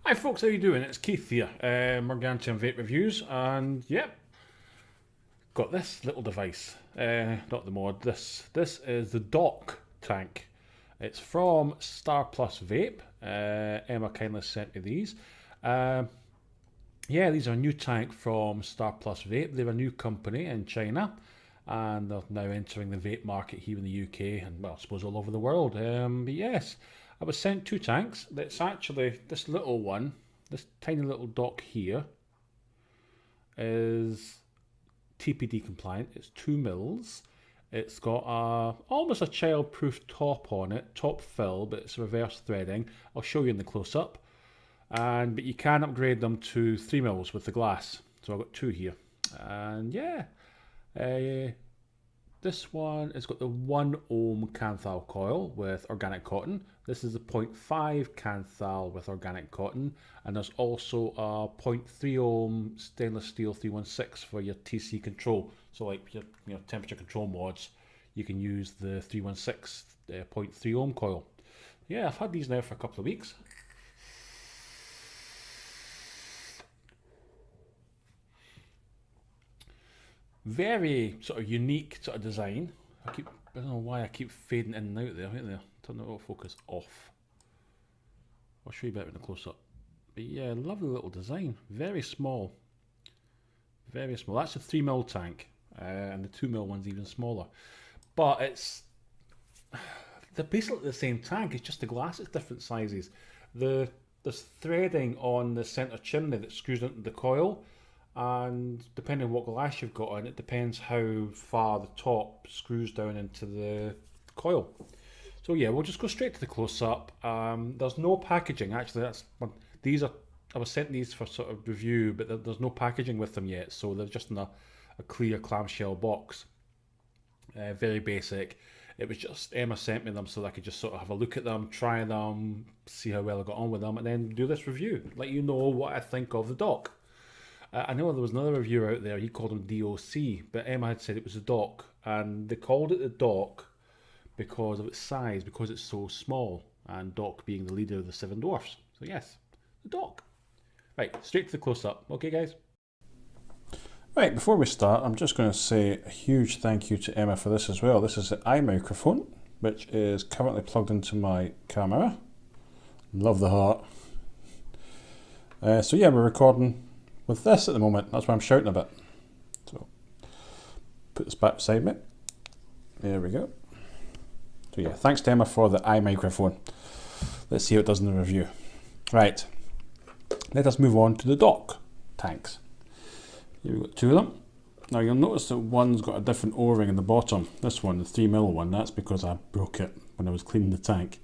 Hi folks, how you doing? It's Keith here, Morgantian Vape Reviews, and yep, got this little device, not the mod, this is the DOC tank. It's from Star Plus Vape. Emma kindly sent me these. Yeah, these are a new tank from Star Plus Vape. They're a new company in China, and they're now entering the vape market here in the UK and, well, I suppose all over the world. But yes, I was sent two tanks. It's actually this little one, this tiny little DOC here, is TPD compliant. It's 2 mils. It's got almost a child-proof top on it, top fill, but it's reverse threading. I'll show you in the close-up. But you can upgrade them to 3 mils with the glass. So I've got two here. And yeah, this one has got the 1 ohm canthal coil with organic cotton. This is a 0.5 canthal with organic cotton, and there's also a 0.3 ohm stainless steel 316 for your TC control. So like your temperature control mods, you can use the 316 0.3 ohm coil. Yeah, I've had these now for a couple of weeks. Very sort of unique sort of design. I don't know why I keep fading in and out there. Right there. Turn the autofocus off. I'll show you better in the close up. But yeah, lovely little design. Very small. Very small. That's a 3 mil tank, and the 2 mil one's even smaller. But they're basically the same tank. It's just the glass is different sizes. There's threading on the centre chimney that screws into the coil. And depending on what glass you've got on, it depends how far the top screws down into the coil. So yeah, we'll just go straight to the close-up. There's no packaging, actually. I was sent these for sort of review, but there's no packaging with them yet, so they're just in a clear clamshell box. Very basic. It was just Emma sent me them so that I could just sort of have a look at them, try them, see how well I got on with them, and then do this review, let you know what I think of the DOC. I know there was another reviewer out there, he called them DOC, but Emma had said it was a DOC, and they called it the DOC because of its size, because it's so small, and DOC being the leader of the Seven Dwarfs. So yes, the DOC. Right, straight to the close-up. Okay, guys? Right, before we start, I'm just going to say a huge thank you to Emma for this as well. This is the iMicrophone, which is currently plugged into my camera. Love the heart. So yeah, we're recording with this at the moment. That's why I'm shouting a bit. So put this back beside me. There we go. So yeah, thanks to Emma for the iMicrophone. Let's see how it does in the review. Right, let us move on to the DOC tanks. Here we've got two of them. Now you'll notice that one's got a different O-ring in the bottom. This one, the 3 mil one, that's because I broke it when I was cleaning the tank.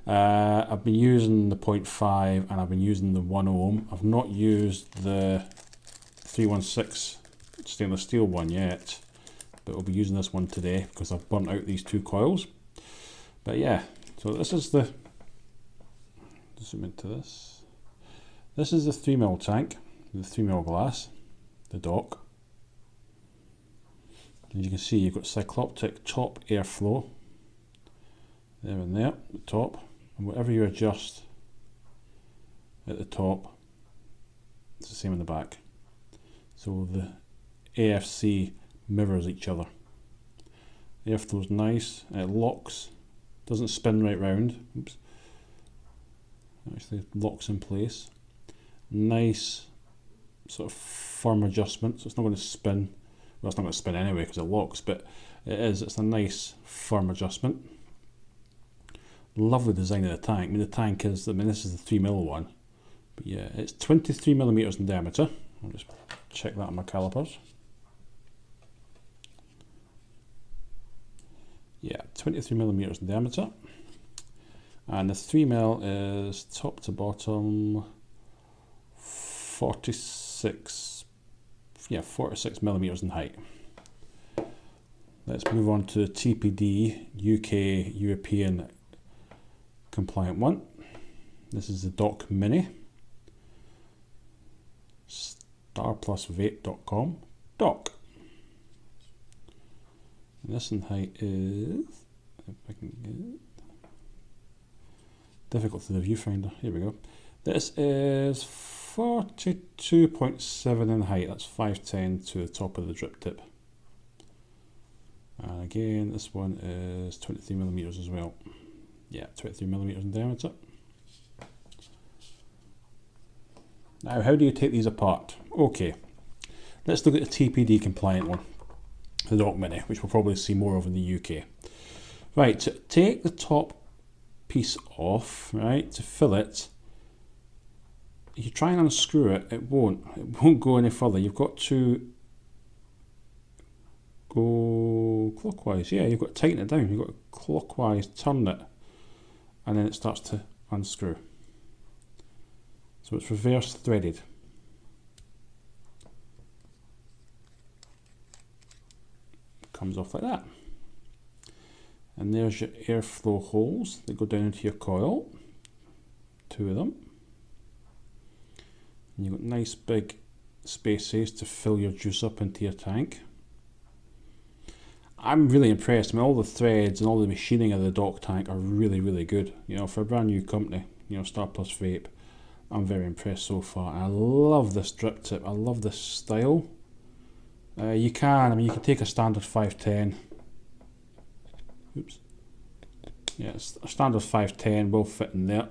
I've been using the 0.5 and I've been using the 1 ohm. I've not used the 316 stainless steel one yet, but I'll be using this one today because I've burnt out these two coils. But yeah, so this is the, zoom into this. This is the 3 mil tank, the 3 mil glass, the DOC. As you can see, you've got cycloptic top airflow there and there, the top. And whatever you adjust at the top, it's the same in the back. So the AFC mirrors each other. The airflow's nice, it locks, doesn't spin right round. Oops. Actually locks in place. Nice sort of firm adjustment, so it's not going to spin. Well, it's not going to spin anyway because it locks, but it's a nice firm adjustment. Lovely design of the tank. I mean, the tank is, this is the 3 mil one, but yeah, it's 23 millimeters in diameter. I'll just check that on my calipers. Yeah, 23 millimeters in diameter, and the 3 mil is top to bottom 46 millimeters in height. Let's move on to TPD UK European compliant one. This is the DOC Mini. StarPlusVape.com DOC. And this in height is, if I can get it, difficult to the viewfinder. Here we go. This is 42.7 in height, that's 510 to the top of the drip tip. And again, this one is 23 millimeters as well. Yeah, 23 millimeters in diameter. Now, how do you take these apart? Okay, let's look at the TPD compliant one, the DOC Mini, which we'll probably see more of in the UK. Right, to take the top piece off, right, to fill it, if you try and unscrew it, it won't go any further. You've got to go clockwise. Yeah, you've got to tighten it down. You've got to clockwise turn it, and then it starts to unscrew. So it's reverse threaded. Comes off like that. And there's your airflow holes that go down into your coil. 2 of them. And you've got nice big spaces to fill your juice up into your tank. I'm really impressed. I mean, all the threads and all the machining of the DOC tank are really, really good. You know, for a brand new company, you know, Star Plus Vape, I'm very impressed so far. I love this drip tip. I love this style. You can take a standard 510. Oops. Yeah, a standard 510 will fit in there.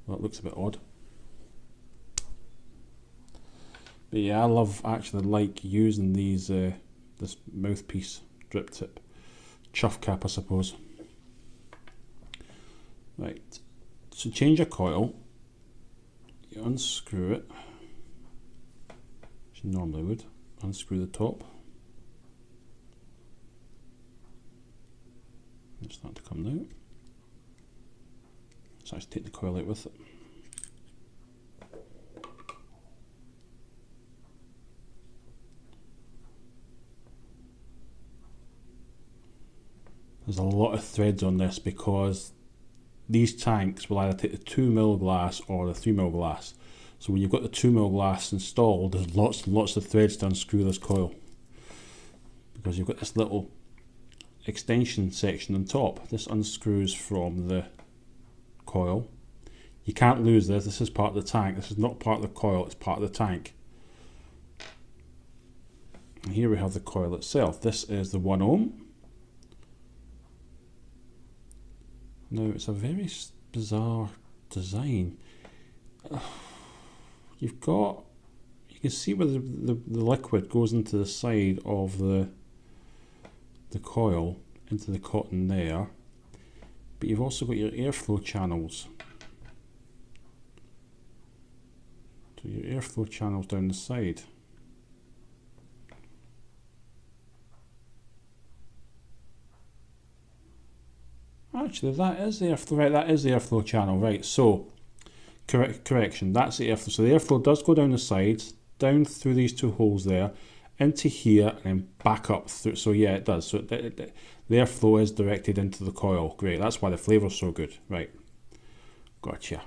Well, it looks a bit odd. But yeah, I actually like using these this mouthpiece drip tip. Chuff cap, I suppose. Right. So change your coil. You unscrew it. As you normally would. Unscrew the top. It's starting to come out. Let's actually take the coil out with it. There's a lot of threads on this because these tanks will either take the 2mm glass or the 3mm glass. So when you've got the 2mm glass installed, there's lots and lots of threads to unscrew this coil. Because you've got this little extension section on top. This unscrews from the coil. You can't lose this. This is part of the tank. This is not part of the coil, it's part of the tank. And here we have the coil itself. This is the 1 ohm. Now it's a very bizarre design. You can see where the liquid goes into the side of the coil, into the cotton there, but you've also got your airflow channels. So your airflow channels down the side. Actually, that is the airflow. Right, that is the airflow channel. Right, so correction. That's the airflow. So the airflow does go down the sides, down through these 2 holes there, into here, and then back up through. So yeah, it does. So the airflow is directed into the coil. Great. That's why the flavour's so good. Right. Gotcha.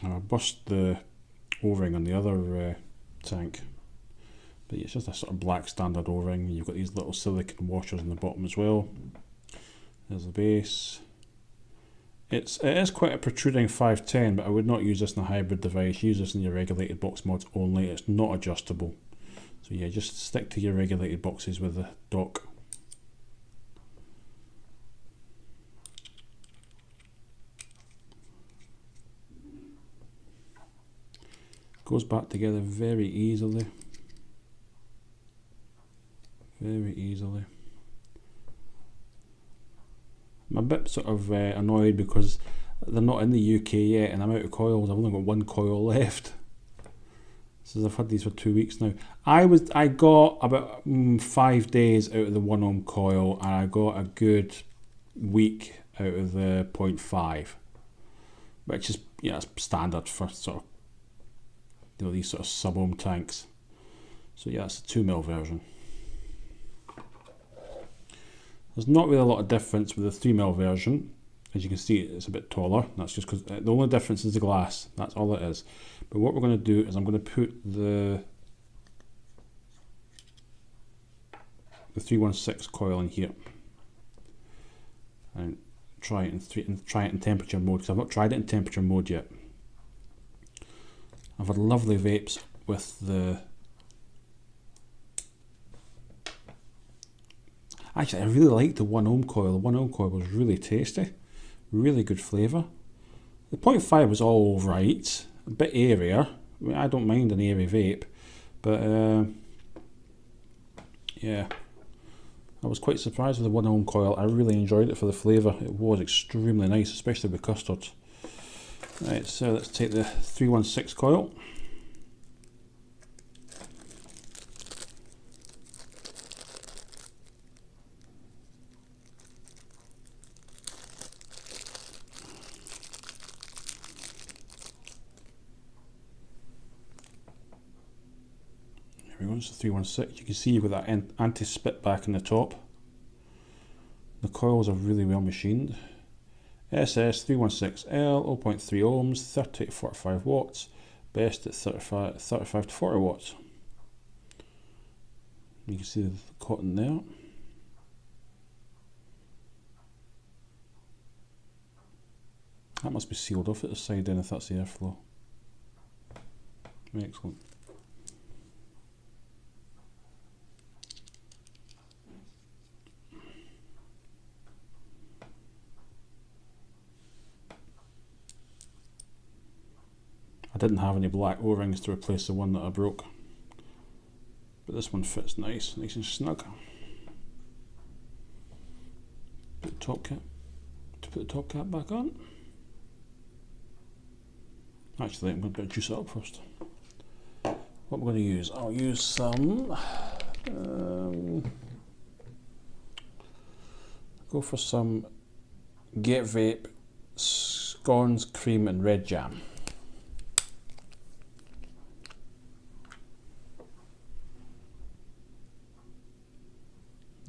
I bust the O-ring on the other tank. But it's just a sort of black standard O-ring. You've got these little silicone washers on the bottom as well. There's the base. It is quite a protruding 510, but I would not use this in a hybrid device. Use this in your regulated box mods only. It's not adjustable. So yeah, just stick to your regulated boxes with the DOC. Goes back together very easily. Very easily. I'm a bit sort of annoyed because they're not in the UK yet and I'm out of coils. I've only got 1 coil left. So I've had these for 2 weeks now. I got about 5 days out of the 1 ohm coil and I got a good week out of the 0.5, which is, yeah, it's standard for sort of, you know, these sort of sub ohm tanks. So yeah, that's the 2mm version. There's not really a lot of difference with the 3mm version. As you can see, it's a bit taller. That's just because the only difference is the glass. That's all it is. But what we're going to do is I'm going to put the 316 coil in here. try it in temperature mode, because I've not tried it in temperature mode yet. I've had lovely vapes with the... Actually, I really liked the 1 ohm coil. The 1 ohm coil was really tasty. Really good flavour. The 0.5 was all right. A bit airier. I mean, I don't mind an airy vape. But, yeah. I was quite surprised with the 1 ohm coil. I really enjoyed it for the flavour. It was extremely nice, especially with custards. Right, so let's take the 316 coil. Here we go, it's the 316. You can see you've got that anti-spit back in the top. The coils are really well machined. SS316L, 0.3 ohms, 30 to 45 watts, best at 35 to 40 watts. You can see the cotton there. That must be sealed off at the side then if that's the airflow. Excellent. I didn't have any black O-rings to replace the one that I broke, but this one fits nice and snug. Put the top cap back on. Actually, I'm going to juice it up first. What I'm going to use? I'll use some. Go for some Get Vape scones, cream, and red jam.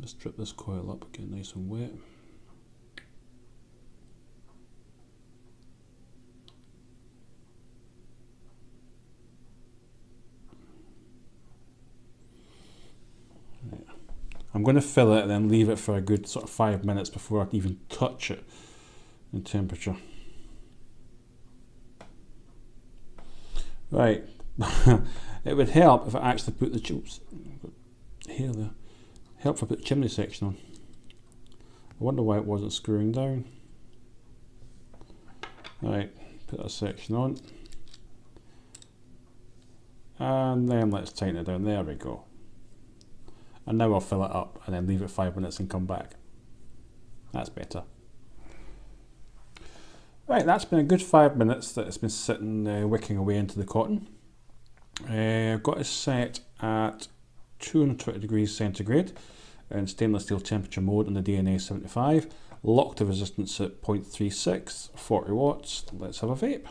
Let's strip this coil up, get nice and wet. Right. I'm going to fill it and then leave it for a good sort of 5 minutes before I even touch it in temperature. Right, it would help if I actually put the chips here there. Help if I put the chimney section on. I wonder why it wasn't screwing down. Right, put that section on. And then let's tighten it down. There we go. And now I'll fill it up and then leave it 5 minutes and come back. That's better. Right, that's been a good 5 minutes that it's been sitting wicking away into the cotton. I've got it set at 220 degrees centigrade in stainless steel temperature mode on the DNA 75. Locked the resistance at 0.36, 40 watts. Let's have a vape.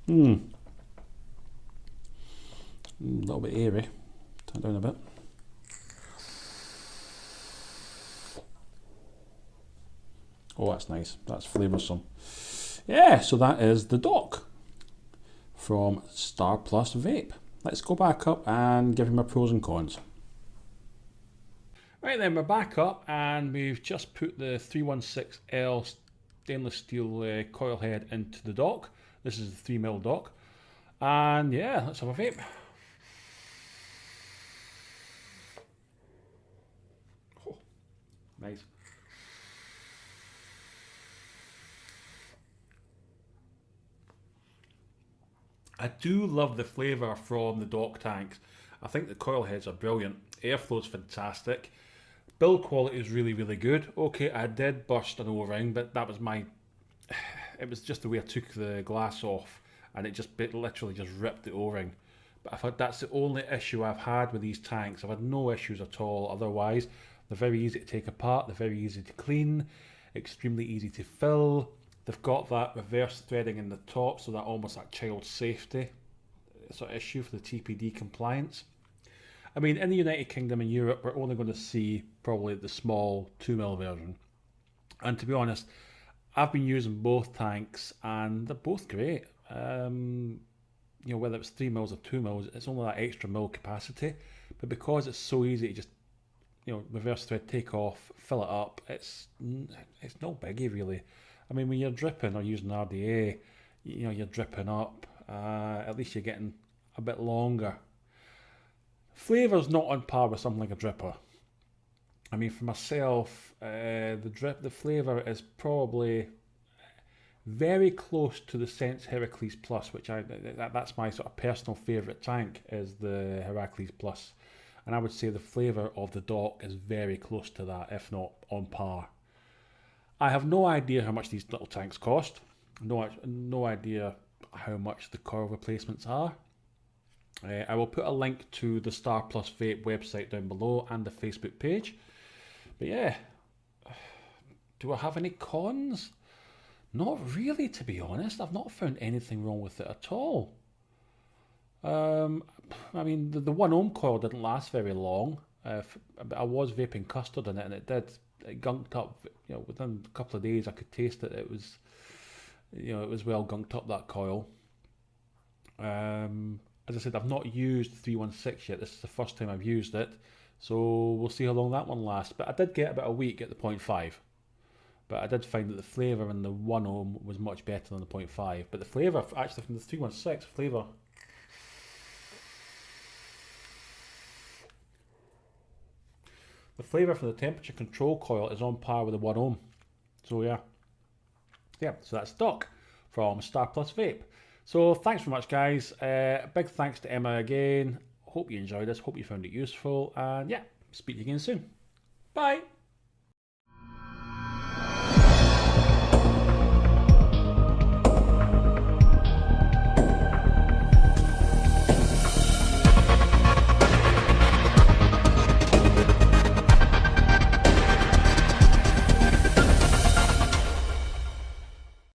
A little bit airy. Turn down a bit. Oh, that's nice. That's flavoursome. Yeah, so that is the DOC from Star Plus Vape. Let's go back up and give him my pros and cons. Right then, we're back up and we've just put the 316L stainless steel coil head into the DOC. This is the 3mm DOC. And yeah, let's have a vape. Oh, nice. I do love the flavour from the DOC tanks. I think the coil heads are brilliant. Airflow is fantastic. Build quality is really, really good. Okay, I did burst an O-ring, but that was my... It was just the way I took the glass off, and it literally just ripped the O-ring. But that's the only issue I've had with these tanks. I've had no issues at all otherwise. They're very easy to take apart. They're very easy to clean. Extremely easy to fill. They've got that reverse threading in the top, so that almost like child safety sort of issue for the TPD compliance. I mean, in the United Kingdom and Europe, we're only going to see probably the small 2mm version. And to be honest, I've been using both tanks and they're both great. They're you know, whether it's 3 mils or 2 mils, it's only that extra mil capacity. But because it's so easy to just, you know, reverse thread, take off, fill it up, it's no biggie really. I mean, when you're dripping or using RDA, you know, you're dripping up, at least you're getting a bit longer. Flavour's not on par with something like a dripper. I mean, for myself, the flavour is probably very close to the Sense Heracles Plus, which that's my sort of personal favourite tank, is the Heracles Plus. And I would say the flavour of the DOC is very close to that, if not on par. I have no idea how much these little tanks cost. No idea how much the coil replacements are. I will put a link to the Star Plus Vape website down below and the Facebook page. But yeah, do I have any cons? Not really, to be honest. I've not found anything wrong with it at all. I mean, the 1 ohm coil didn't last very long. I was vaping custard in it, and it gunked up. You know, within a couple of days, I could taste it. It was, you know, it was well gunked up, that coil. As I said, I've not used 316 yet. This is the first time I've used it, so we'll see how long that one lasts. But I did get about a week at the 0.5. But I did find that the flavour in the 1 ohm was much better than the 0.5. But the flavour, actually, from the 316 flavour, the flavour from the temperature control coil is on par with the 1 ohm. So yeah, so that's DOC from Star Plus Vape. So thanks very much, guys. Big thanks to Emma again. Hope you enjoyed this. Hope you found it useful. And yeah, speak to you again soon. Bye.